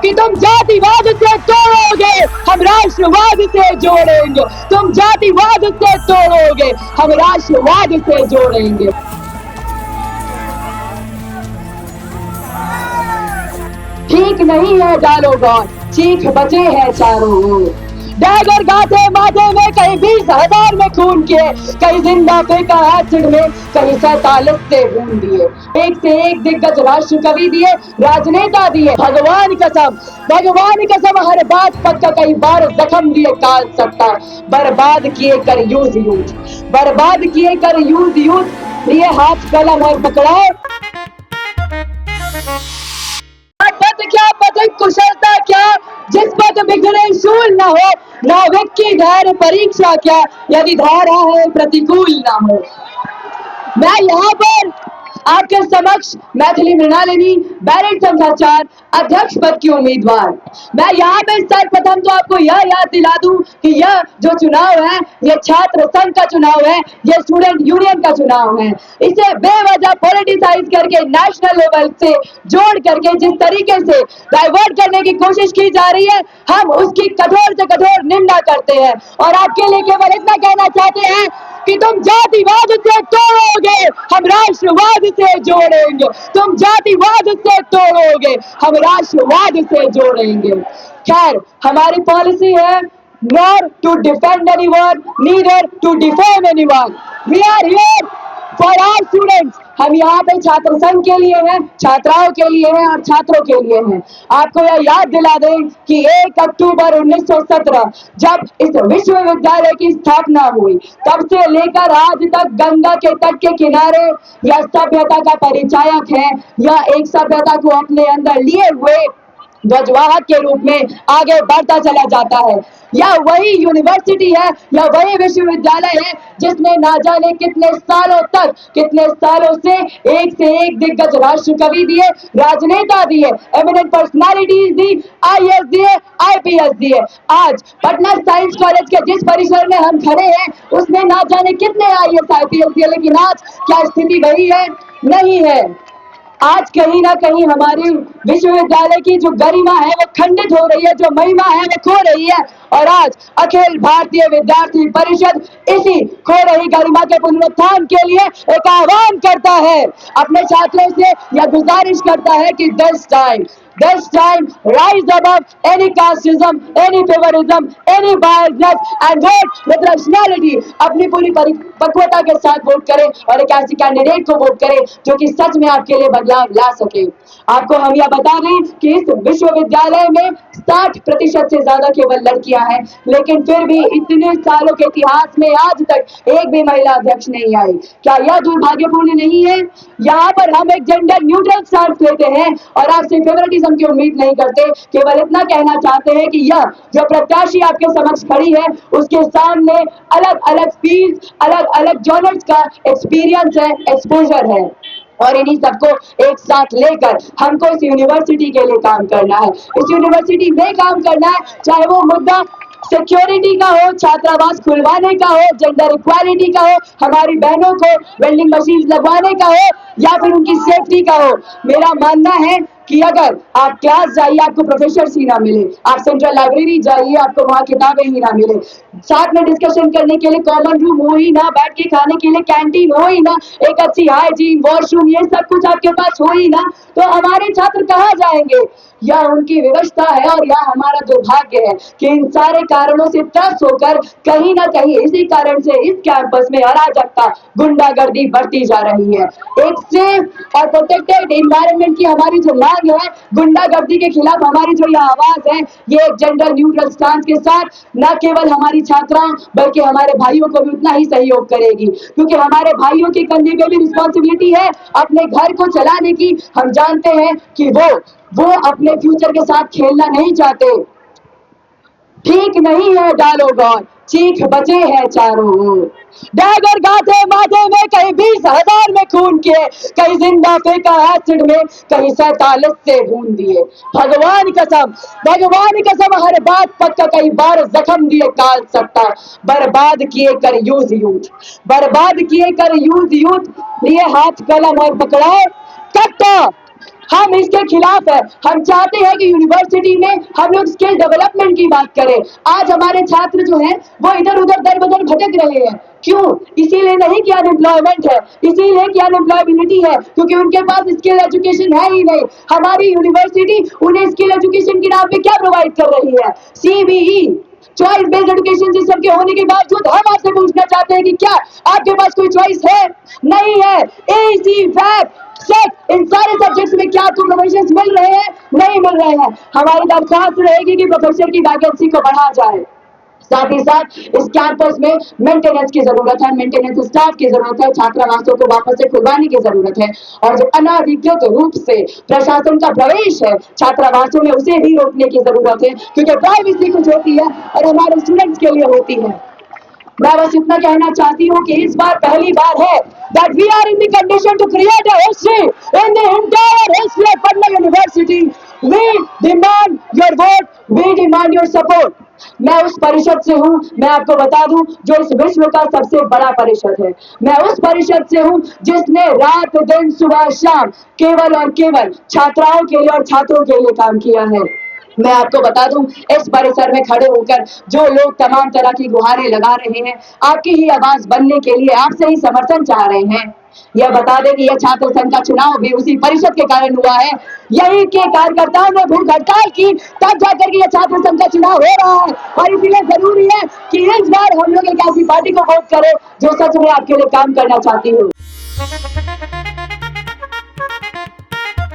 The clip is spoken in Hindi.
कि तुम जातिवाद से तोड़ोगे, हम राष्ट्रवाद से जोड़ेंगे। तुम जातिवाद से तोड़ोगे, हम राष्ट्रवाद से जोड़ेंगे। ठीक नहीं है डालो गौर, चीख बचे हैं चारों ओर। डैगर गाथे माथे में, कहीं 20,000 में खून किए, कहीं जिंदा फेंका एसिड में, कहीं 47 से खून दिए। एक से एक दिग्गज राष्ट्र कवि दिए, राजनेता दिए। भगवान कसम हर बात पक्का, कई बार जख्म दिए काल सत्ता। बर्बाद किए कर यूज यूथ, बर्बाद किए कर यूथ यूथ, लिए हाथ कलम और पकड़ाए। क्या पद कुशलता क्या, जिस पद बिगड़े शूल न हो, नाविक की धैर्य परीक्षा क्या, यदि धारा है प्रतिकूल न हो। मैं यहाँ पर आपके समक्ष मैथिली मृणालिनी बैरेट संख्या 4 अध्यक्ष पद की उम्मीदवार। मैं यहाँ पे सर्वप्रथम तो आपको यह याद दिला दूं कि यह जो चुनाव है, ये छात्र संघ का चुनाव है, ये स्टूडेंट यूनियन का चुनाव है। इसे बेवजह पॉलिटिसाइज करके नेशनल लेवल से जोड़ करके जिस तरीके से डाइवर्ट करने की कोशिश की जा रही है, हम उसकी कठोर से कठोर निंदा करते हैं। और आपके लिए केवल इतना कहना चाहते हैं कि तुम जातिवाद से तोड़ोगे, हम राष्ट्रवाद से जोड़ेंगे। तुम जातिवाद से तोड़ोगे, हम राष्ट्रवाद से जोड़ेंगे। खैर, हमारी पॉलिसी है not to defend anyone, neither to defame anyone. We are here for our students. हम यहाँ पे छात्र संघ के लिए हैं, छात्राओं के लिए हैं और छात्रों के लिए हैं। आपको यह याद दिला दें कि 1 अक्टूबर 1917 जब इस विश्वविद्यालय की स्थापना हुई, तब से लेकर आज तक गंगा के तट के किनारे यह सभ्यता का परिचायक है। यह एक सभ्यता को अपने अंदर लिए हुए ध्वजवाहक के रूप में आगे बढ़ता चला जाता है। यह वही यूनिवर्सिटी है, यह वही विश्वविद्यालय है जिसने ना जाने कितने सालों से एक दिग्गज राष्ट्र कवि दिए, राजनेता दिए, एमिनेंट पर्सनालिटीज दी, आईएएस दिए, आईपीएस दिए। आज पटना साइंस कॉलेज के जिस परिसर में हम खड़े हैं, उसने ना जाने कितने आईएएस आईपीएस दिए, लेकिन आज क्या स्थिति वही है? नहीं है। आज कहीं ना कहीं हमारी विश्वविद्यालय की जो गरिमा है वो खंडित हो रही है, जो महिमा है वो खो रही है। और आज अखिल भारतीय विद्यार्थी परिषद इसी खो रही गरिमा के पुनरुत्थान के लिए एक आह्वान करता है, अपने छात्रों से यह गुजारिश करता है कि this time rise above any casteism, any favorism, any biasness and vote with rationality। अपनी पूरी परिपक्वता के साथ वोट करें और एक ऐसी कैंडिडेट को वोट करें जो कि सच में आपके लिए बदलाव ला सके। आपको हम यह बता दें कि इस विश्वविद्यालय में 60% से ज्यादा केवल लड़कियां हैं, लेकिन फिर भी इतने सालों के इतिहास में आज तक एक भी महिला अध्यक्ष नहीं आई। क्या यह दुर्भाग्यपूर्ण नहीं है? यहाँ पर हम एक जेंडर न्यूट्रल स्टांस लेते हैं और आपसे फेवरेटिज्म की उम्मीद नहीं करते। केवल इतना कहना चाहते हैं कि यह जो प्रत्याशी आपके समक्ष खड़ी है, उसके सामने अलग अलग फील्ड, अलग अलग जॉनर्स का एक्सपीरियंस है, एक्सपोजर है, और इन्हीं सबको एक साथ लेकर हमको इस यूनिवर्सिटी के लिए काम करना है। इस यूनिवर्सिटी में काम करना है, चाहे वो मुद्दा सिक्योरिटी का हो, छात्रावास खुलवाने का हो, जेंडर इक्वालिटी का हो, हमारी बहनों को वेंडिंग मशीन लगवाने का हो, या फिर उनकी सेफ्टी का हो। मेरा मानना है कि अगर आप क्लास जाइए आपको प्रोफेसर ही ना मिले, आप सेंट्रल लाइब्रेरी जाइए आपको वहां किताबें ही ना मिले, साथ में डिस्कशन करने के लिए कॉमन रूम हो ही ना, बैठ के खाने के लिए कैंटीन हो ही ना, एक अच्छी हाइजीन, वॉशरूम, ये सब कुछ आपके पास हो ही ना, तो हमारे छात्र कहाँ जाएंगे? यह उनकी व्यवस्था है और यह हमारा दुर्भाग्य है कि इन सारे कारणों से त्रस्त होकर कहीं ना कहीं इसी कारण से इस कैंपस में अराजकता, गुंडागर्दी बढ़ती जा रही है। एक सेफ और प्रोटेक्टेड एनवायरनमेंट की हमारी जो मांग है, गुंडागर्दी के खिलाफ हमारी जो यह आवाज है, ये एक जेंडर न्यूट्रल स्टांस के साथ न केवल हमारी छात्राओं बल्कि हमारे भाइयों को भी उतना ही सहयोग करेगी, क्योंकि हमारे भाइयों के कंधे पे भी रिस्पॉन्सिबिलिटी है अपने घर को चलाने की। हम जानते हैं कि वो अपने फ्यूचर के साथ खेलना नहीं चाहते। ठीक नहीं है डालो गौर, चीख बचे हैं चारों ओर। डैगर गाथे माथे में, कहीं 20,000 में खून किए, कहीं जिंदा फेंका एसिड में, कहीं 47 से खून दिए। भगवान कसम हर बात पक्का, कई बार जख्म दिए काल सत्ता। बर्बाद किए कर यूज यूथ, लिए हाथ कलम और पकड़ाए कट्टा। हम इसके खिलाफ है। हम चाहते हैं कि यूनिवर्सिटी में हम लोग स्किल डेवलपमेंट की बात करें। आज हमारे छात्र जो हैं वो इधर उधर दर बदर भटक रहे हैं। क्यों? इसीलिए नहीं कि अनएम्प्लॉयमेंट है, इसीलिए कि अनएम्प्लॉयबिलिटी है, क्योंकि उनके पास स्किल एजुकेशन है ही नहीं। हमारी यूनिवर्सिटी उन्हें स्किल एजुकेशन के नाम पे क्या प्रोवाइड कर रही है? CBE, choice based education system के होने के बावजूद हम आपसे पूछना चाहते हैं कि क्या आपके पास कोई चॉइस है? नहीं है। एसी, फैक्ट, सेट, इन सारे सब्जेक्ट्स में क्या आपको प्रोफेशंस मिल रहे हैं? नहीं मिल रहे हैं। हमारी दरख्वास्त रहेगी कि प्रोफेसर की वैकेंसी को बढ़ा जाए। साथ ही साथ इस कैंपस में मेंटेनेंस की जरूरत है, मेंटेनेंस स्टाफ की जरूरत है, छात्रावासों को वापस से खुलवाने की जरूरत है, और जो अनाधिकृत रूप से प्रशासन का प्रवेश है छात्रावासों में उसे भी रोकने की जरूरत है, क्योंकि प्राइवेसी कुछ होती है और हमारे स्टूडेंट्स के लिए होती है। मैं बस इतना कहना चाहती हूँ कि इस बार पहली बार है that we are in the condition to create a history in the entire history of Patna University. We demand your vote, we demand your support. मैं उस परिषद से हूँ, मैं आपको बता दूं, जो इस विश्व का सबसे बड़ा परिषद है। मैं उस परिषद से हूँ जिसने रात दिन सुबह शाम केवल और केवल छात्राओं के लिए और छात्रों के लिए काम किया है। मैं आपको बता दूं, इस परिसर में खड़े होकर जो लोग तमाम तरह की गुहारें लगा रहे हैं, आपकी ही आवाज बनने के लिए आपसे ही समर्थन चाह रहे हैं। यह बता दें कि यह छात्र संघ का चुनाव भी उसी परिषद के कारण हुआ है। यही के कार्यकर्ताओं ने भूख हड़ताल की, तब जाकर के यह छात्र संघ का चुनाव हो रहा है। और इसलिए जरूरी है कि इस बार हम लोग एक ऐसी पार्टी को वोट करें जो सच में आपके लिए काम करना चाहती हो।